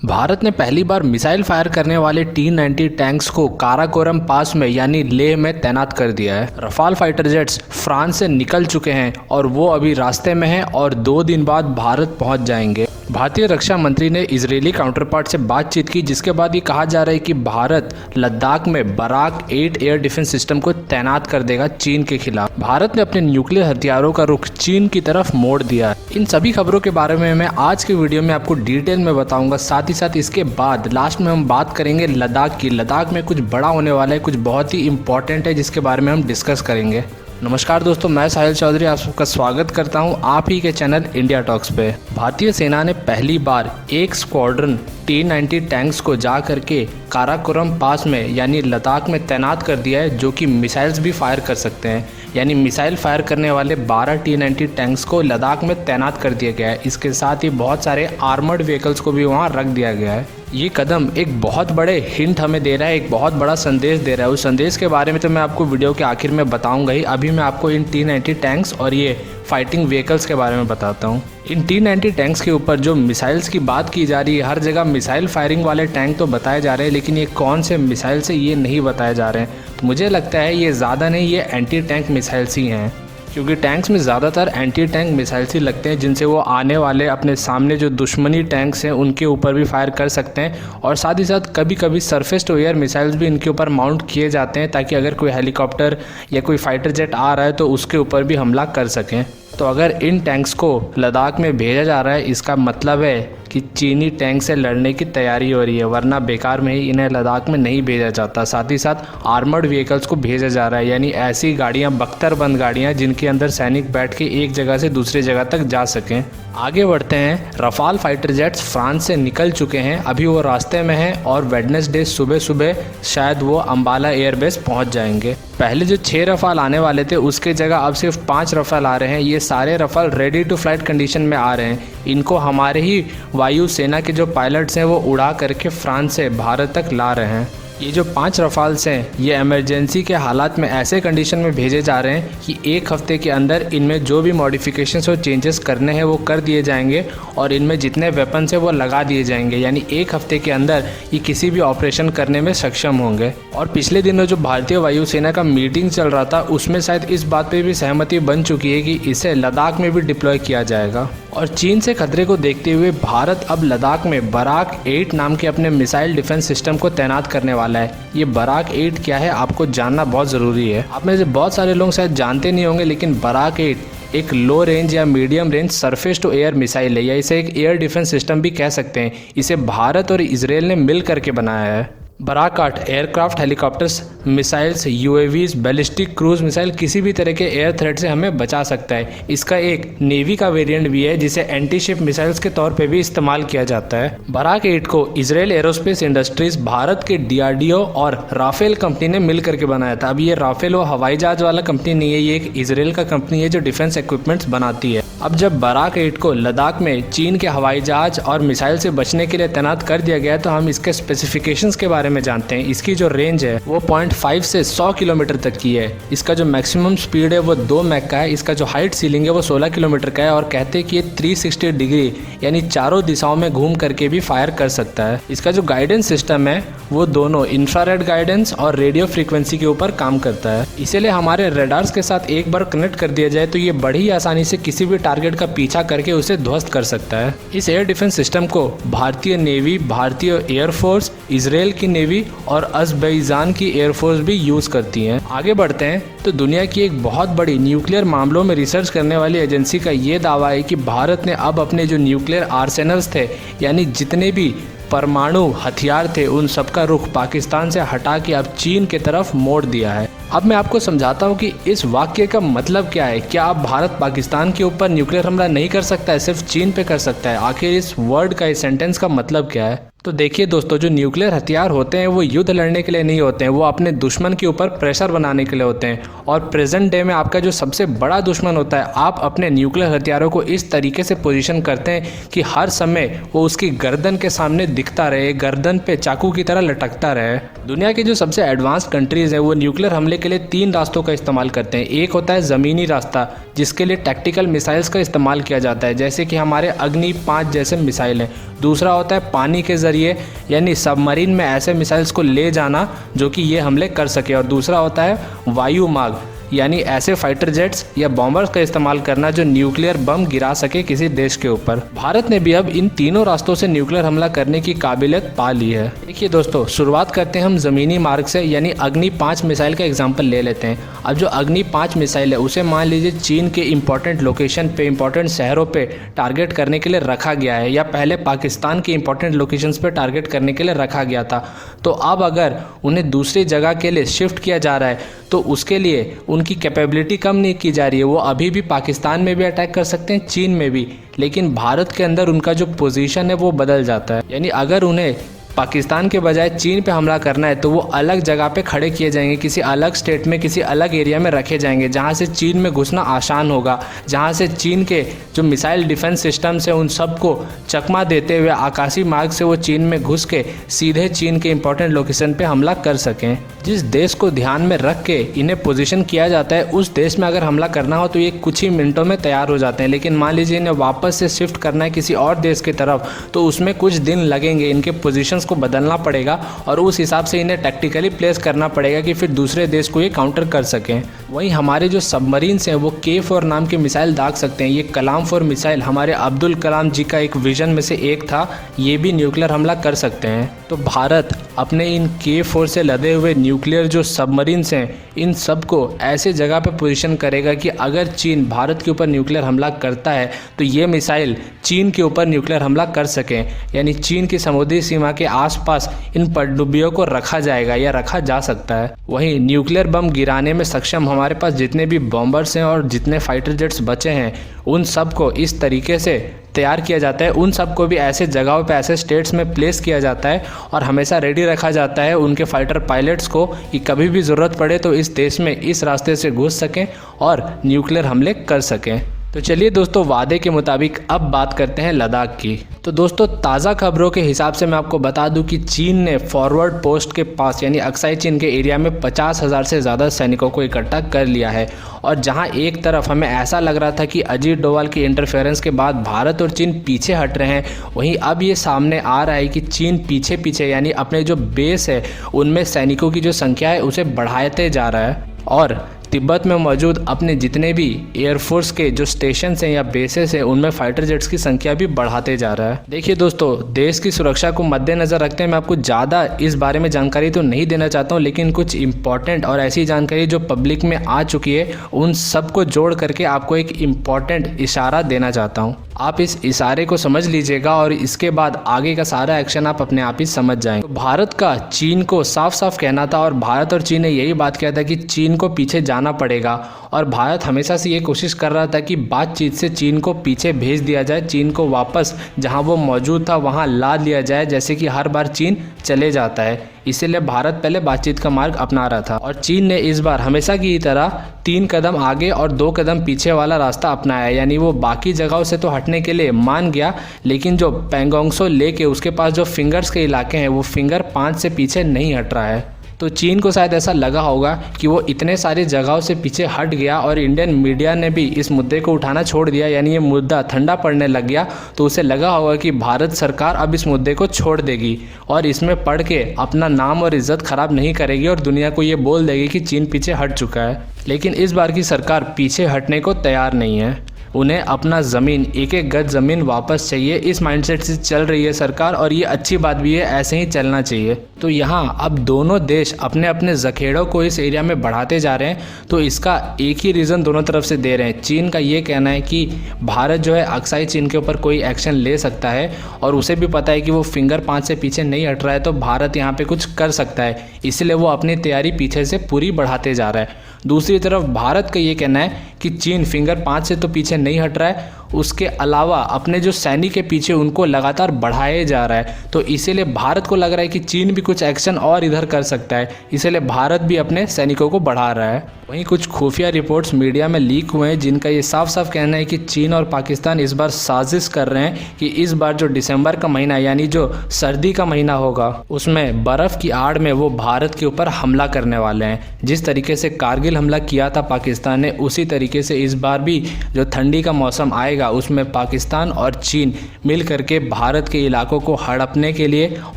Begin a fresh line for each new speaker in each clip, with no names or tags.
भारत ने पहली बार missile fire करने वाले T-90 टैंक्स को काराकोरम पास में यानी लेह में तैनात कर दिया है। रफाल फाइटर जेट्स फ्रांस से निकल चुके हैं और वो अभी रास्ते में हैं और 2 दिन बाद भारत पहुंच जाएंगे। भारतीय रक्षा मंत्री ने इजरायली काउंटरपार्ट से बातचीत की, जिसके बाद ये कहा जा रहा है कि भारत लद्दाख में बराक 8 एयर डिफेंस सिस्टम को तैनात कर देगा चीन के खिलाफ। भारत ने अपने न्यूक्लियर हथियारों का रुख चीन की तरफ मोड़ दिया है। इन सभी खबरों के बारे में मैं आज के वीडियो में आपको डिटेल में बताऊंगा। साथ ही साथ इसके बाद लास्ट में हम बात करेंगे लद्दाख की। लद्दाख में कुछ बड़ा होने वाला है, कुछ बहुत ही इंपॉर्टेंट है जिसके बारे में हम डिस्कस करेंगे। नमस्कार दोस्तों, मैं साहिल चौधरी आप सबका स्वागत करता हूं आप ही के चैनल इंडिया टॉक्स पे। भारतीय सेना ने पहली बार एक स्क्वाड्रन T-90 टैंक्स को जा करके काराकोरम पास में यानी लद्दाख में तैनात कर दिया है, जो कि मिसाइल्स भी फायर कर सकते हैं। यानी मिसाइल फायर करने वाले 12 T-90 टैंक्स को लद्दाख में तैनात कर दिया गया है। इसके साथ ही बहुत सारे आर्मर्ड व्हीकल्स को भी वहाँ रख दिया गया है। ये कदम एक बहुत बड़े हिंट हमें दे रहा है, एक बहुत बड़ा संदेश दे रहा है। उस संदेश के बारे में तो मैं आपको वीडियो के आखिर में बताऊंगा ही। अभी मैं आपको इन T-90 टैंक्स और ये फाइटिंग व्हीकल्स के बारे में बताता हूँ। इन T-90 टैंक्स के ऊपर जो मिसाइल्स की बात की जा रही है, हर जगह मिसाइल फायरिंग वाले टैंक तो बताए जा रहे हैं, लेकिन ये कौन से मिसाइल से ये नहीं बताए जा रहे हैं। तो मुझे लगता है ये ज़्यादा नहीं, ये एंटी टैंक मिसाइल्स ही हैं, क्योंकि टैंक्स में ज़्यादातर एंटी टैंक मिसाइल्स ही लगते हैं, जिनसे वो आने वाले अपने सामने जो दुश्मनी टैंक्स हैं उनके ऊपर भी फायर कर सकते हैं। और साथ ही साथ कभी कभी सरफेस टू एयर मिसाइल्स भी इनके ऊपर माउंट किए जाते हैं, ताकि अगर कोई हेलीकॉप्टर या कोई फाइटर जेट आ रहा है तो उसके ऊपर भी हमला कर सकें। तो अगर इन टैंक्स को लद्दाख में भेजा जा रहा है, इसका मतलब है कि चीनी टैंक से लड़ने की तैयारी हो रही है, वरना बेकार में ही इन्हें लद्दाख में नहीं भेजा जाता। साथ ही साथ आर्मर्ड व्हीकल्स को भेजा जा रहा है, यानी ऐसी गाड़ियां, बख्तरबंद गाड़ियां जिनके अंदर सैनिक बैठ के एक जगह से दूसरी जगह तक जा सकें। आगे बढ़ते हैं। रफाल फाइटर जेट्स फ्रांस से निकल चुके हैं, अभी वो रास्ते में हैं और वेडनेसडे सुबह सुबह शायद वो अम्बाला एयरबेस पहुंच जाएंगे। पहले जो 6 रफाल आने वाले थे उसके जगह अब सिर्फ 5 रफाल आ रहे हैं। ये सारे Rafale ready to flight condition में आ रहे हैं। इनको हमारे ही वायु सेना के जो पायलट्स हैं वो उड़ा करके फ्रांस से भारत तक ला रहे हैं। ये जो 5 रफाल्स हैं ये इमरजेंसी के हालात में ऐसे कंडीशन में भेजे जा रहे हैं कि 1 हफ्ते के अंदर इनमें जो भी मॉडिफिकेशंस और चेंजेस करने हैं वो कर दिए जाएंगे और इनमें जितने वेपन्स हैं वो लगा दिए जाएंगे। यानी 1 हफ्ते के अंदर ये किसी भी ऑपरेशन करने में सक्षम होंगे। और पिछले दिनों जो भारतीय वायुसेना का मीटिंग चल रहा था उसमें शायद इस बात पर भी सहमति बन चुकी है कि इसे लद्दाख में भी डिप्लॉय किया जाएगा। और चीन से खतरे को देखते हुए भारत अब लद्दाख में बराक 8 नाम के अपने मिसाइल डिफेंस सिस्टम को तैनात करने वाला है। ये बराक 8 क्या है आपको जानना बहुत ज़रूरी है। आप में से बहुत सारे लोग शायद जानते नहीं होंगे, लेकिन बराक 8 एक लो रेंज या medium range surface to air missile है, या इसे एक एयर डिफेंस सिस्टम भी कह सकते हैं। इसे भारत और इजरायल ने मिल करके बनाया है। Barak 8 aircraft, helicopters, missiles, UAVs, ballistic cruise missile किसी भी तरह के एयर थ्रेट से हमें बचा सकता है। इसका एक नेवी का वेरिएंट भी है जिसे एंटी शिप मिसाइल्स के तौर पे भी इस्तेमाल किया जाता है। बराक 8 को इजरायल एरोस्पेस इंडस्ट्रीज, भारत के DRDO और राफेल कंपनी ने मिल करके बनाया था। अब ये राफेल वो हवाई जहाज वाला कंपनी नहीं है, ये एक इजरायल का कंपनी है जो डिफेंस इक्विपमेंट्स बनाती है। अब जब बराक 8 को लद्दाख में चीन के हवाई जहाज और मिसाइल से बचने के लिए तैनात कर दिया गया, तो हम इसके स्पेसिफिकेशंस के बारे में जानते हैं। इसकी जो रेंज है वो 0.5 से 100 किलोमीटर तक की है। इसका जो मैक्सिमम स्पीड है वो 2 मैक का है। इसका जो हाइट सीलिंग है वो 16 किलोमीटर का है और कहते हैं कि ये 360 डिग्री यानी चारों दिशाओं में घूम करके भी फायर कर सकता है। इसका जो गाइडेंस सिस्टम है वो दोनों इंफ्रारेड गाइडेंस और रेडियो फ्रीक्वेंसी के ऊपर काम करता है। इसीलिए हमारे रडार्स के साथ एक बार कनेक्ट कर दिया जाए तो ये बड़ी आसानी से किसी भी टारगेट का पीछा करके उसे ध्वस्त कर सकता है। इस एयर डिफेंस सिस्टम को भारतीय नेवी, भारतीय एयरफोर्स, इजरायल की नेवी और अज़रबैजान की एयरफोर्स भी यूज़ करती हैं। आगे बढ़ते हैं तो दुनिया की एक बहुत बड़ी न्यूक्लियर मामलों में रिसर्च करने वाली एजेंसी का ये दावा है कि भारत ने अब अपने जो न्यूक्लियर आर्सेनल्स थे, यानी जितने भी परमाणु हथियार थे, उन सबका रुख पाकिस्तान से हटा के अब चीन की तरफ मोड़ दिया है। अब मैं आपको समझाता हूँ कि इस वाक्य का मतलब क्या है। क्या अब भारत पाकिस्तान के ऊपर न्यूक्लियर हमला नहीं कर सकता है, सिर्फ चीन पे कर सकता है? आखिर इस वर्ड का, इस सेंटेंस का मतलब क्या है? तो देखिए दोस्तों, जो न्यूक्लियर हथियार होते हैं वो युद्ध लड़ने के लिए नहीं होते हैं, वो अपने दुश्मन के ऊपर प्रेशर बनाने के लिए होते हैं। और प्रेजेंट डे में आपका जो सबसे बड़ा दुश्मन होता है, आप अपने न्यूक्लियर हथियारों को इस तरीके से पोजीशन करते हैं कि हर समय वो उसकी गर्दन के सामने दिखता रहे, गर्दन पे चाकू की तरह लटकता रहे। दुनिया की जो सबसे एडवांस कंट्रीज़ हैं वो न्यूक्लियर हमले हमले के लिए 3 रास्तों का इस्तेमाल करते हैं। एक होता है ज़मीनी रास्ता, जिसके लिए टैक्टिकल मिसाइल्स का इस्तेमाल किया जाता है, जैसे कि हमारे अग्नि 5 जैसे मिसाइल हैं। दूसरा होता है पानी के ज़रिए, यानी सबमरीन में ऐसे मिसाइल्स को ले जाना जो कि ये हमले कर सके। और दूसरा होता है वायु मार्ग, यानी ऐसे फाइटर जेट्स या बॉम्बर्स का इस्तेमाल करना जो न्यूक्लियर बम गिरा सके किसी देश के ऊपर। भारत ने भी अब इन तीनों रास्तों से न्यूक्लियर हमला करने की काबिलियत पा ली है। देखिए दोस्तों, शुरुआत करते हैं हम ज़मीनी मार्ग से, यानी अग्नि 5 मिसाइल का एग्जाम्पल ले लेते हैं। अब जो अग्नि 5 मिसाइल है उसे मान लीजिए चीन के इंपॉर्टेंट लोकेशन पे, इंपॉर्टेंट शहरों पे टारगेट करने के लिए रखा गया है, या पहले पाकिस्तान के इंपॉर्टेंट लोकेशंस पे टारगेट करने के लिए रखा गया था। तो अब अगर उन्हें दूसरी जगह के लिए शिफ्ट किया जा रहा है तो उसके लिए उनकी कैपेबिलिटी कम नहीं की जा रही है। वो अभी भी पाकिस्तान में भी अटैक कर सकते हैं, चीन में भी, लेकिन भारत के अंदर उनका जो पोजीशन है वो बदल जाता है। यानी अगर उन्हें पाकिस्तान के बजाय चीन पे हमला करना है तो वो अलग जगह पे खड़े किए जाएंगे, किसी अलग स्टेट में, किसी अलग एरिया में रखे जाएंगे, जहाँ से चीन में घुसना आसान होगा, जहाँ से चीन के जो मिसाइल डिफेंस सिस्टम्स है उन सबको चकमा देते हुए आकाशीय मार्ग से वो चीन में घुस के सीधे चीन के इंपॉर्टेंट लोकेशन पे हमला कर सकें। जिस देश को ध्यान में रख के इन्हें पोजीशन किया जाता है, उस देश में अगर हमला करना हो तो ये कुछ ही मिनटों में तैयार हो जाते हैं। लेकिन मान लीजिए इन्हें वापस से शिफ्ट करना है किसी और देश की तरफ, तो उसमें कुछ दिन लगेंगे, इनके पोजीशंस को बदलना पड़ेगा और उस हिसाब से इन्हें टैक्टिकली प्लेस करना पड़ेगा कि फिर दूसरे देश को ये काउंटर कर सकें। वहीं हमारे जो सबमरीन्स हैं वो K4 नाम के मिसाइल दाग सकते हैं। ये कलाम 4 मिसाइल हमारे अब्दुल कलाम जी का एक विजन में से एक था, ये भी न्यूक्लियर हमला कर सकते हैं। तो भारत अपने इन K4 से लदे हुए न्यूक्लियर जो सबमरीन्स हैं, इन सब को ऐसे जगह पर पोजीशन करेगा कि अगर चीन भारत के ऊपर न्यूक्लियर हमला करता है तो ये मिसाइल चीन के ऊपर न्यूक्लियर हमला कर सकें। यानी चीन की समुद्री सीमा के आसपास इन पनडुब्बियों को रखा जाएगा या रखा जा सकता है। वहीं न्यूक्लियर बम गिराने में सक्षम हमारे पास जितने भी बॉम्बर्स हैं और जितने फाइटर जेट्स बचे हैं, उन सब को इस तरीके से तैयार किया जाता है, उन सब को भी ऐसे जगहों पे, ऐसे स्टेट्स में प्लेस किया जाता है और हमेशा रेडी रखा जाता है उनके फाइटर पायलट्स को कि कभी भी ज़रूरत पड़े तो इस देश में इस रास्ते से घुस सकें और न्यूक्लियर हमले कर सकें। तो चलिए दोस्तों, वादे के मुताबिक अब बात करते हैं लद्दाख की। तो दोस्तों, ताज़ा खबरों के हिसाब से मैं आपको बता दूं कि चीन ने फॉरवर्ड पोस्ट के पास, यानी अक्साई चीन के एरिया में 50,000 से ज़्यादा सैनिकों को इकट्ठा कर लिया है। और जहां एक तरफ हमें ऐसा लग रहा था कि अजीत डोवाल की इंटरफेरेंस के बाद भारत और चीन पीछे हट रहे हैं, वहीं अब ये सामने आ रहा है कि चीन पीछे पीछे, यानी अपने जो बेस है उनमें सैनिकों की जो संख्या है उसे बढ़ाते जा रहा है। और तिब्बत में मौजूद अपने जितने भी एयरफोर्स के जो स्टेशन हैं या बेसेस हैं उनमें फाइटर जेट्स की संख्या भी बढ़ाते जा रहा है। देखिए दोस्तों, देश की सुरक्षा को मद्देनज़र रखते हैं मैं आपको ज़्यादा इस बारे में जानकारी तो नहीं देना चाहता हूँ, लेकिन कुछ इम्पॉर्टेंट और ऐसी जानकारी जो पब्लिक में आ चुकी है उन सबको जोड़ करके आपको एक इम्पॉर्टेंट इशारा देना चाहता हूँ। आप इस इशारे को समझ लीजिएगा और इसके बाद आगे का सारा एक्शन आप अपने आप ही समझ जाएंगे। तो भारत का चीन को साफ साफ कहना था और भारत और चीन ने यही बात किया था कि चीन को पीछे जाना पड़ेगा, और भारत हमेशा से ये कोशिश कर रहा था कि बातचीत से चीन को पीछे भेज दिया जाए, चीन को वापस जहां वो मौजूद था वहां ला लिया जाए, जैसे कि हर बार चीन चले जाता है। इसीलिए भारत पहले बातचीत का मार्ग अपना रहा था और चीन ने इस बार हमेशा की तरह 3 कदम आगे और 2 कदम पीछे वाला रास्ता अपनाया। यानी वो बाकी जगहों से तो हटने के लिए मान गया, लेकिन जो पैंगोंग त्सो लेके उसके पास जो फिंगर्स के इलाके हैं वो फिंगर 5 से पीछे नहीं हट रहा है। तो चीन को शायद ऐसा लगा होगा कि वो इतने सारी जगहों से पीछे हट गया और इंडियन मीडिया ने भी इस मुद्दे को उठाना छोड़ दिया, यानी ये मुद्दा ठंडा पड़ने लग गया। तो उसे लगा होगा कि भारत सरकार अब इस मुद्दे को छोड़ देगी और इसमें पढ़ के अपना नाम और इज्जत खराब नहीं करेगी और दुनिया को ये बोल देगी कि चीन पीछे हट चुका है। लेकिन इस बार की सरकार पीछे हटने को तैयार नहीं है। उन्हें अपना ज़मीन, एक एक गज ज़मीन वापस चाहिए। इस माइंडसेट से चल रही है सरकार और ये अच्छी बात भी है, ऐसे ही चलना चाहिए। तो यहाँ अब दोनों देश अपने अपने जखेड़ों को इस एरिया में बढ़ाते जा रहे हैं। तो इसका एक ही रीज़न दोनों तरफ से दे रहे हैं। चीन का ये कहना है कि भारत जो है अक्साई चीन के ऊपर कोई एक्शन ले सकता है और उसे भी पता है कि वो फिंगर 5 से पीछे नहीं हट रहा है, तो भारत यहाँ पर कुछ कर सकता है, इसलिए वो अपनी तैयारी पीछे से पूरी बढ़ाते जा रहा है। दूसरी तरफ भारत का ये कहना है कि चीन फिंगर 5 से तो पीछे नहीं हट रहा है उसके अलावा अपने जो सैनिक के पीछे उनको लगातार बढ़ाया जा रहा है। तो इसीलिए भारत को लग रहा है कि चीन भी कुछ एक्शन और इधर कर सकता है, इसीलिए भारत भी अपने सैनिकों को बढ़ा रहा है। वहीं कुछ खुफिया रिपोर्ट्स मीडिया में लीक हुए हैं जिनका ये साफ साफ कहना है कि चीन और पाकिस्तान इस बार साजिश कर रहे हैं कि इस बार जो दिसंबर का महीना यानी जो सर्दी का महीना होगा उसमें बर्फ़ की आड़ में वो भारत के ऊपर हमला करने वाले हैं। जिस तरीके से कारगिल हमला किया था पाकिस्तान ने, उसी तरीके से इस बार भी जो ठंडी का मौसम आएगा उसमें पाकिस्तान और चीन मिल करके भारत के इलाकों को हड़पने के लिए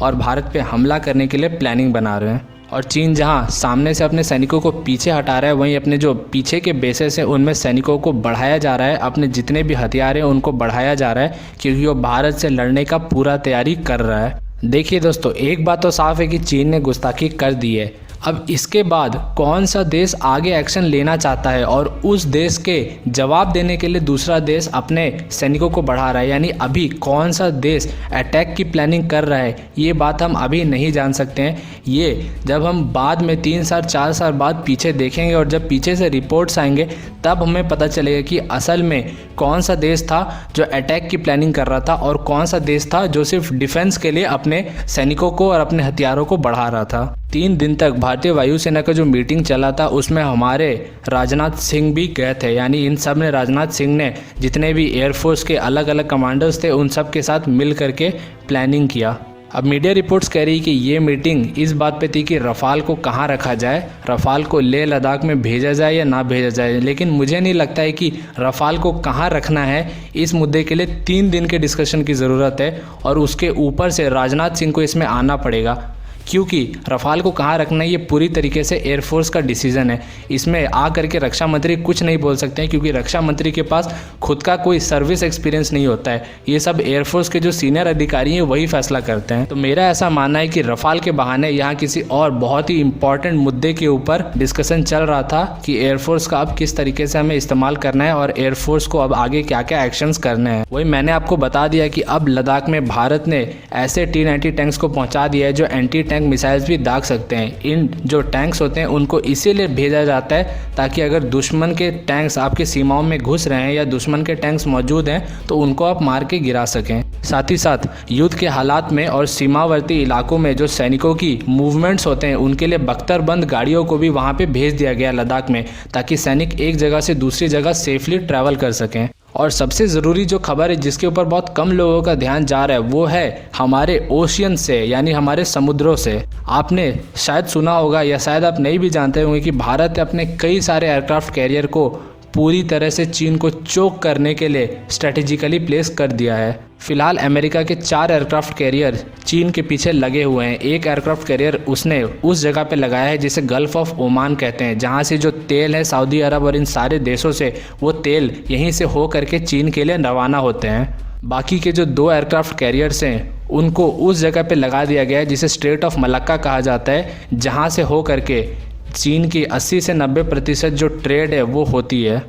और भारत पे हमला करने के लिए प्लानिंग बना रहे हैं। और चीन जहां सामने से अपने सैनिकों को पीछे हटा रहा है, वहीं अपने जो पीछे के बेसेस हैं उनमें सैनिकों को बढ़ाया जा रहा है। अपने जितने भी हथियार हैं उनको बढ़ाया जा रहा है क्योंकि वो भारत से लड़ने का पूरा तैयारी कर रहा है। देखिए दोस्तों, एक बात तो साफ है कि चीन ने गुस्ताखी कर दी है। अब इसके बाद कौन सा देश आगे एक्शन लेना चाहता है और उस देश के जवाब देने के लिए दूसरा देश अपने सैनिकों को बढ़ा रहा है, यानी अभी कौन सा देश अटैक की प्लानिंग कर रहा है, ये बात हम अभी नहीं जान सकते हैं। ये जब हम बाद में 3 साल 4 साल बाद पीछे देखेंगे और जब पीछे से रिपोर्ट्स आएंगे तब हमें पता चलेगा कि असल में कौन सा देश था जो अटैक की प्लानिंग कर रहा था और कौन सा देश था जो सिर्फ डिफेंस के लिए अपने सैनिकों को और अपने हथियारों को बढ़ा रहा था। 3 दिन तक भारतीय वायुसेना का जो मीटिंग चला था उसमें हमारे राजनाथ सिंह भी गए थे, यानी इन सब ने राजनाथ सिंह ने जितने भी एयरफोर्स के अलग अलग कमांडर्स थे उन सब के साथ मिल करके प्लानिंग किया। अब मीडिया रिपोर्ट्स कह रही कि ये मीटिंग इस बात पे थी कि रफ़ाल को कहाँ रखा जाए, रफ़ाल को लेह लद्दाख में भेजा जाए या ना भेजा जाए। लेकिन मुझे नहीं लगता है कि रफ़ाल को कहाँ रखना है। इस मुद्दे के लिए 3 दिन के डिस्कशन की ज़रूरत है और उसके ऊपर से राजनाथ सिंह को इसमें आना पड़ेगा, क्योंकि रफ़ाल को कहाँ रखना है ये पूरी तरीके से एयरफोर्स का डिसीजन है। इसमें आ करके रक्षा मंत्री कुछ नहीं बोल सकते हैं क्योंकि रक्षा मंत्री के पास खुद का कोई सर्विस एक्सपीरियंस नहीं होता है। ये सब एयरफोर्स के जो सीनियर अधिकारी हैं वही फैसला करते हैं। तो मेरा ऐसा मानना है कि रफ़ाल के बहाने यहाँ किसी और बहुत ही इंपॉर्टेंट मुद्दे के ऊपर डिस्कशन चल रहा था कि एयरफोर्स का अब किस तरीके से हमें इस्तेमाल करना है और एयरफोर्स को अब आगे क्या क्या एक्शंस करने हैं। वही मैंने आपको बता दिया कि अब लद्दाख में भारत ने ऐसे T-90 टैंक्स को पहुँचा दिया है जो एंटी टैंक मिसाइल्स भी दाग सकते हैं। इन जो टैंक्स होते हैं उनको इसीलिए भेजा जाता है ताकि अगर दुश्मन के टैंक्स आपकी सीमाओं में घुस रहे हैं या दुश्मन के टैंक्स मौजूद हैं तो उनको आप मार के गिरा सकें। साथ ही साथ युद्ध के हालात में और सीमावर्ती इलाकों में जो सैनिकों की मूवमेंट्स होते हैं उनके लिए बख्तरबंद गाड़ियों को भी वहाँ पे भेज दिया गया लद्दाख में, ताकि सैनिक एक जगह से दूसरी जगह सेफली ट्रैवल कर सकें। और सबसे ज़रूरी जो खबर है जिसके ऊपर बहुत कम लोगों का ध्यान जा रहा है वो है हमारे ओशियन से, यानी हमारे समुद्रों से। आपने शायद सुना होगा या शायद आप नहीं भी जानते होंगे कि भारत ने अपने कई सारे एयरक्राफ्ट कैरियर को पूरी तरह से चीन को चोक करने के लिए स्ट्रेटेजिकली प्लेस कर दिया है। फिलहाल अमेरिका के 4 एयरक्राफ्ट कैरियर चीन के पीछे लगे हुए हैं। एक एयरक्राफ्ट कैरियर उसने उस जगह पे लगाया है जिसे गल्फ ऑफ ओमान कहते हैं, जहां से जो तेल है सऊदी अरब और इन सारे देशों से वो तेल यहीं से हो करके चीन के लिए रवाना होते हैं। बाकी के जो 2 एयरक्राफ्ट कैरियर्स हैं उनको उस जगह पे लगा दिया गया है जिसे स्ट्रेट ऑफ मलक्का कहा जाता है, जहाँ से हो करके चीन की 80 से 90% जो ट्रेड है वो होती है।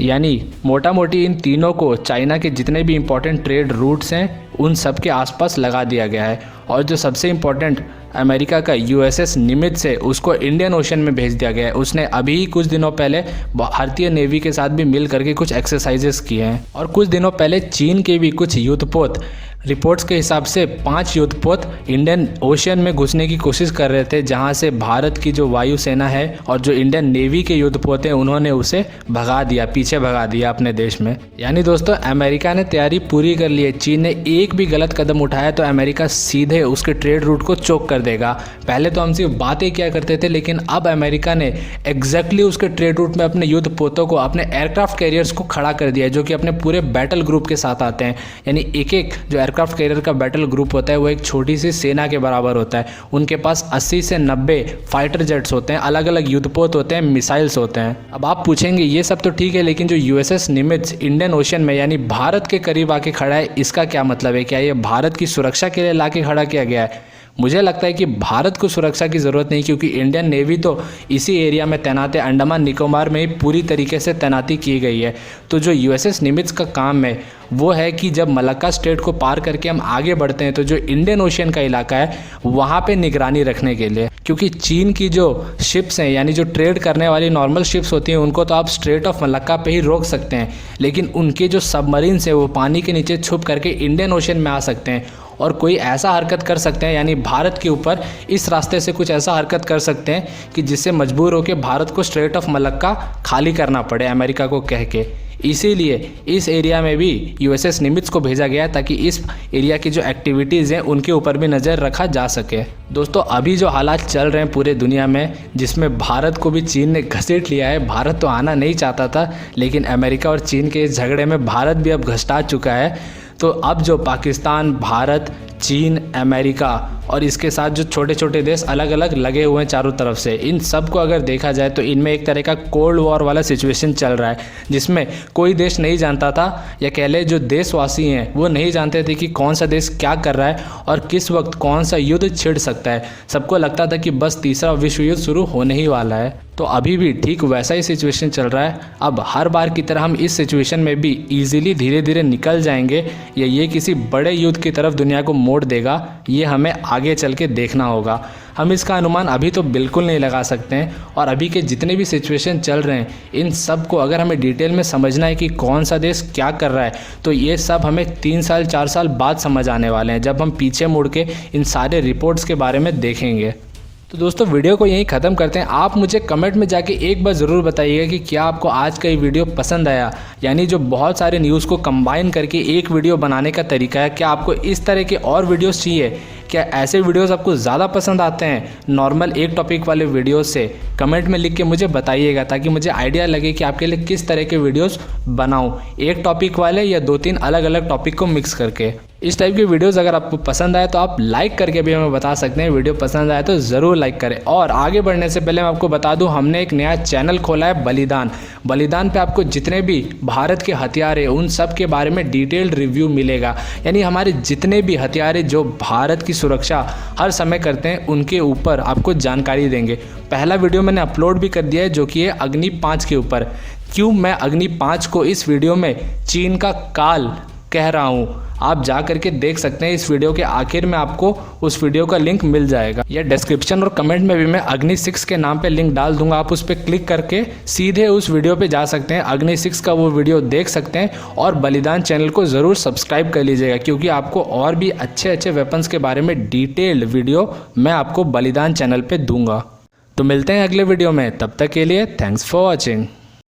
यानी मोटा मोटी इन तीनों को चाइना के जितने भी इम्पोर्टेंट ट्रेड रूट्स हैं उन सब के आसपास लगा दिया गया है। और जो सबसे इम्पोर्टेंट अमेरिका का USS निमित्ज है उसको इंडियन ओशन में भेज दिया गया है। उसने अभी कुछ दिनों पहले भारतीय नेवी के साथ भी मिल करके कुछ एक्सरसाइजेस किए हैं। और कुछ दिनों पहले चीन के भी कुछ युद्धपोत रिपोर्ट्स के हिसाब से 5 युद्धपोत इंडियन ओशन में घुसने की कोशिश कर रहे थे, जहां से भारत की जो वायुसेना है और जो इंडियन नेवी के युद्धपोत हैं उन्होंने उसे भगा दिया, पीछे भगा दिया अपने देश में। यानी दोस्तों अमेरिका ने तैयारी पूरी कर ली है। चीन ने एक भी गलत कदम उठाया तो अमेरिका सीधे उसके ट्रेड रूट को चोक कर देगा। पहले तो हम सिर्फ बातें किया करते थे, लेकिन अब अमेरिका ने एग्जैक्टली उसके ट्रेड रूट में अपने युद्धपोतों को, अपने एयरक्राफ्ट कैरियर्स को खड़ा कर दिया है, जो कि अपने पूरे बैटल ग्रुप के साथ आते हैं। यानी एक एक जो एयरक्राफ्ट कैरियर का बैटल ग्रुप होता है वो एक छोटी सी सेना के बराबर होता है। उनके पास 80 से 90 फाइटर जेट्स होते हैं, अलग अलग युद्धपोत होते हैं, मिसाइल्स होते हैं। अब आप पूछेंगे ये सब तो ठीक है, लेकिन जो USS निमित्ज इंडियन ओशन में यानी भारत के करीब आके खड़ा है, इसका क्या मतलब है? क्या ये भारत की सुरक्षा के लिए लाके खड़ा किया गया है? मुझे लगता है कि भारत को सुरक्षा की ज़रूरत नहीं, क्योंकि इंडियन नेवी तो इसी एरिया में तैनात है। अंडमान निकोबार में ही पूरी तरीके से तैनाती की गई है। तो जो यूएसएस निमित्ज का काम है वो है कि जब मलक्का स्ट्रेट को पार करके हम आगे बढ़ते हैं तो जो इंडियन ओशियन का इलाका है वहाँ पे निगरानी रखने के लिए, क्योंकि चीन की जो शिप्स हैं यानी जो ट्रेड करने वाली नॉर्मल शिप्स होती हैं उनको तो आप स्ट्रेट ऑफ मलक्का पे ही रोक सकते हैं, लेकिन उनके जो सबमरीन्स हैं वो पानी के नीचे छुप करके इंडियन ओशियन में आ सकते हैं और कोई ऐसा हरकत कर सकते हैं, यानी भारत के ऊपर इस रास्ते से कुछ ऐसा हरकत कर सकते हैं कि जिससे मजबूर होकर भारत को स्ट्रेट ऑफ मलक्का खाली करना पड़े अमेरिका को कह के। इसीलिए इस एरिया में भी यूएसएस निमित्ज को भेजा गया है ताकि इस एरिया की जो एक्टिविटीज़ हैं उनके ऊपर भी नज़र रखा जा सके। दोस्तों, अभी जो हालात चल रहे हैं पूरे दुनिया में, जिसमें भारत को भी चीन ने घसीट लिया है। भारत तो आना नहीं चाहता था, लेकिन अमेरिका और चीन के इस झगड़े में भारत भी अब घसटा चुका है। तो अब जो पाकिस्तान, भारत, चीन, अमेरिका और इसके साथ जो छोटे छोटे देश अलग अलग लगे हुए हैं चारों तरफ से, इन सब को अगर देखा जाए तो इनमें एक तरह का कोल्ड वॉर वाला सिचुएशन चल रहा है, जिसमें कोई देश नहीं जानता था, या कह ले जो देशवासी हैं वो नहीं जानते थे कि कौन सा देश क्या कर रहा है और किस वक्त कौन सा युद्ध छिड़ सकता है। सबको लगता था कि बस तीसरा विश्व युद्ध शुरू होने ही वाला है। तो अभी भी ठीक वैसा ही सिचुएशन चल रहा है। अब हर बार की तरह हम इस सिचुएशन में भी ईजिली धीरे धीरे निकल जाएंगे या ये किसी बड़े युद्ध की तरफ दुनिया को मोड़ देगा, ये हमें आगे चल के देखना होगा। हम इसका अनुमान अभी तो बिल्कुल नहीं लगा सकते हैं, और अभी के जितने भी सिचुएशन चल रहे हैं इन सब को अगर हमें डिटेल में समझना है कि कौन सा देश क्या कर रहा है, तो ये सब हमें 3 साल 4 साल बाद समझ आने वाले हैं, जब हम पीछे मुड़ के इन सारे रिपोर्ट्स के बारे में देखेंगे। तो दोस्तों, वीडियो को यहीं ख़त्म करते हैं। आप मुझे कमेंट में जाके एक बार ज़रूर बताइएगा कि क्या आपको आज का ये वीडियो पसंद आया, यानी जो बहुत सारे न्यूज़ को कंबाइन करके एक वीडियो बनाने का तरीका है। क्या आपको इस तरह के और वीडियोस चाहिए? क्या ऐसे वीडियोस आपको ज़्यादा पसंद आते हैं नॉर्मल एक टॉपिक वाले वीडियोस से? कमेंट में लिख के मुझे बताइएगा, ताकि मुझे आइडिया लगे कि आपके लिए किस तरह के वीडियोस बनाऊं, एक टॉपिक वाले या 2-3 अलग अलग टॉपिक को मिक्स करके। इस टाइप के वीडियोस अगर आपको पसंद आए तो आप लाइक करके भी हमें बता सकते हैं। वीडियो पसंद आए तो ज़रूर लाइक करें। और आगे बढ़ने से पहले मैं आपको बता दूं, हमने एक नया चैनल खोला है बलिदान। बलिदान पे आपको जितने भी भारत के हथियार है उन सब के बारे में डिटेल्ड रिव्यू मिलेगा, यानी हमारे जितने भी हथियार है जो भारत की सुरक्षा हर समय करते हैं उनके ऊपर आपको जानकारी देंगे। पहला वीडियो मैंने अपलोड भी कर दिया है जो कि है अग्नि 5 के ऊपर। क्यों मैं अग्नि 5 को इस वीडियो में चीन का काल कह रहा हूँ, आप जा करके देख सकते हैं। इस वीडियो के आखिर में आपको उस वीडियो का लिंक मिल जाएगा, या डिस्क्रिप्शन और कमेंट में भी मैं अग्नि 6 के नाम पे लिंक डाल दूंगा। आप उस पर क्लिक करके सीधे उस वीडियो पे जा सकते हैं, अग्नि 6 का वो वीडियो देख सकते हैं। और बलिदान चैनल को ज़रूर सब्सक्राइब कर लीजिएगा, क्योंकि आपको और भी अच्छे अच्छे वेपन्स के बारे में डिटेल्ड वीडियो मैं आपको बलिदान चैनल पर दूंगा। तो मिलते हैं अगले वीडियो में, तब तक के लिए थैंक्स फॉर वॉचिंग।